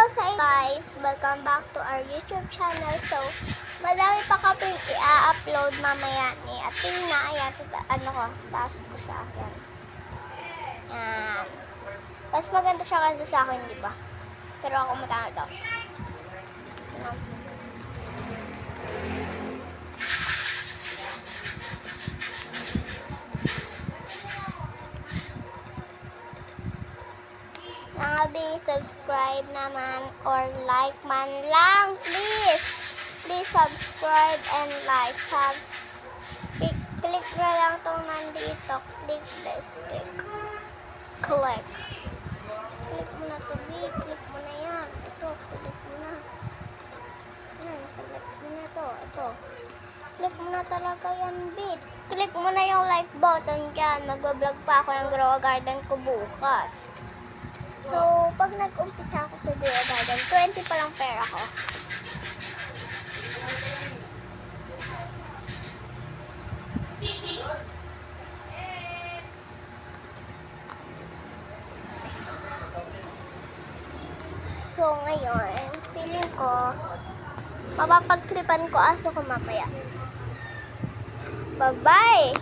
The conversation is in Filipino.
sa inyo guys! Welcome back to our YouTube channel. So, madami pa kaming i-upload mamaya ni Athena. Ayan, taas ko siya. Ayan. Ayan. Mas maganda siya kasi sa akin, di ba? Pero ako matanggal daw. Ayan. Mga B, subscribe naman or like man lang, please. Please subscribe and like. Click na lang itong nandito. Click this. Click. Click mo na to, B. Click mo na yan. Ito, click mo na. Yan, click mo na to. Ito. Click mo na talaga yan, B. Click mo na yung like button dyan. Magbablog pa ako ng Grow Garden ko bukas. So, pag nag-umpisa ako sa Grow Garden, 20 pa lang pera ko. So, ngayon, feeling ko, mapapagtripan ko aso ko mamaya. Bye-bye!